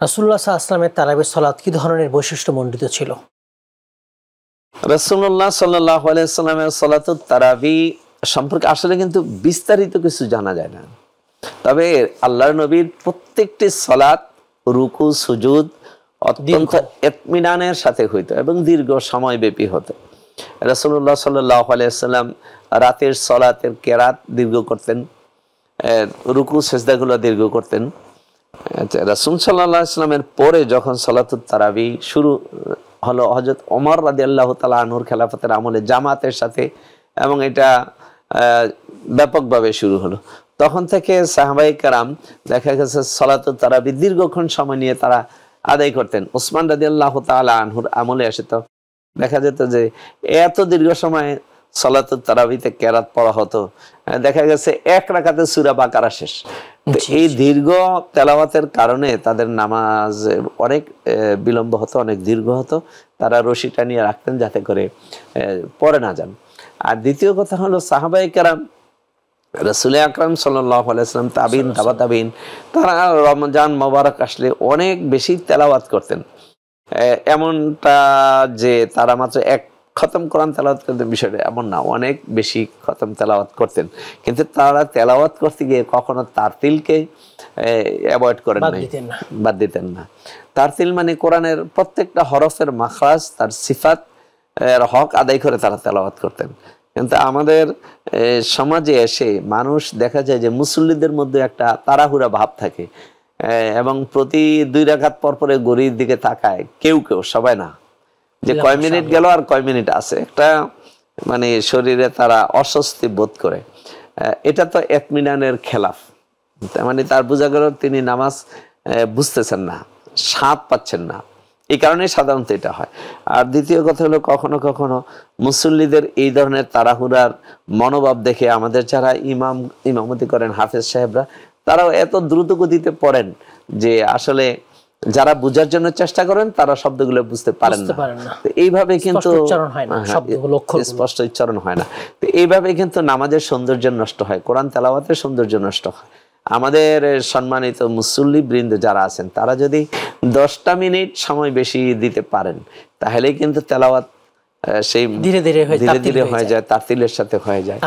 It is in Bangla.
রাসূলুল্লাহ সাল্লাল্লাহু আলাইহি ওয়াসাল্লামের তারাবির সালাত কি ধরনের বৈশিষ্ট্যমণ্ডিত ছিল? রাসূলুল্লাহ সাল্লাল্লাহু আলাইহি ওয়াসাল্লামের সালাতুত তারাবি সম্পর্কে আসলে কিন্তু বিস্তারিত কিছু জানা যায় না। তবে আল্লাহর নবীর প্রত্যেকটি সালাত, রুকু, সুজুদ অত্যন্ত ইতমিনানের সাথে হইতো এবং দীর্ঘ সময়ব্যাপী হতো। রাসূলুল্লাহ সাল্লাল্লাহু আলাইহি ওয়াসাল্লাম রাতের সালাতের কেরাত দীর্ঘ করতেন, রুকু সেজদাগুলো দীর্ঘ করতেন। রাসূল সাল্লাল্লাহু আলাইহি ওয়াসাল্লামের পরে যখন সালাতুত তারাবি শুরু হলো হযরত ওমর রাদিয়াল্লাহু তাআলা আনহুর খেলাফতের আমলে জামাতের সাথে, এবং এটা ব্যাপকভাবে শুরু হলো, তখন থেকে সাহাবায়ে কেরাম দেখা গেছে সালাতুত তারাবি দীর্ঘক্ষণ সময় নিয়ে তারা আদায় করতেন। ওসমান রাদিয়াল্লাহু তাআলা আনহুর আমলে এসে তো দেখা যেত যে এত দীর্ঘ সময় সালাতুত তারাবিতে কেরাত পড়া হতো, দেখা গেছে এক রাকাতে সূরা বাকারা শেষ। তো এই দীর্ঘ তেলাওয়াতের কারণে তাদের নামাজ অনেক বিলম্ব হতো, অনেক দীর্ঘ হতো। তারা রশিটা নিয়ে রাখতেন যাতে করে পড়ে না যান। আর দ্বিতীয় কথা হলো সাহাবায়ে কেরাম রাসূল আকরাম সাল্লাল্লাহু আলাইহি ওয়াসাল্লাম, তাবিন, তাবা তাবিন, তারা রমজান মোবারক আসলে অনেক বেশি তেলাওয়াত করতেন। এমনটা যে তারা মাত্র এক খতম কোরআন তেলাওয়াত করতেন বিষয়টা এমন না, অনেক বেশি খতম তেলাওয়াত করতেন। কিন্তু তারা তেলাওয়াত করতে গিয়ে কখনো তারতিলকে অ্যাভয়েড করেন নাই, বাদ দিতেন না। তারতিল মানে কোরআনের প্রত্যেকটা হরফের মাখরাজ, তার সিফাত এর হক আদায় করে তারা তেলাওয়াত করতেন। কিন্তু আমাদের সমাজে এসে মানুষ দেখা যায় যে মুসল্লিদের মধ্যে একটা তাড়াহুড়া ভাব থাকে, এবং প্রতি 2 রাকাত পর পরে ঘড়ির দিকে তাকায়, কেউ কেউ, সবাই না, যে কয় মিনিট গেল আর কয় মিনিট আছে, একটা মানে শরীরে তারা অস্বস্তি বোধ করে। এটা তো ইতমিনানের খেলাফ। মানে তার বোঝা গেল তিনি নামাজ বুঝতেছেন না, স্বাদ পাচ্ছেন না, এই কারণে সাধারণত এটা হয়। আর দ্বিতীয় কথা হলো কখনো কখনো মুসল্লিদের এই ধরনের তাড়াহুড়ার মনোভাব দেখে আমাদের যারা ইমামতি করেন, হাফেজ সাহেবরা, তারাও এত দ্রুত গতিতে পড়েন যে আসলে যারা বুঝার জন্য চেষ্টা করেন তারা শব্দগুলো বুঝতে পারেন না। এইভাবে কিন্তু স্পষ্ট উচ্চারণ হয় না। তো এইভাবে কিন্তু নামাজের সৌন্দর্য নষ্ট হয়, কোরআন তেলাওয়াতের সৌন্দর্য নষ্ট হয়। আমাদের সম্মানিত মুসল্লি বৃন্দ যারা আছেন তারা যদি 10টা মিনিট সময় বেশি দিতে পারেন, তাহলেই কিন্তু তেলাওয়াত সেই ধীরে ধীরে হয়ে যায়, তারতিলের সাথে হয়ে যায়।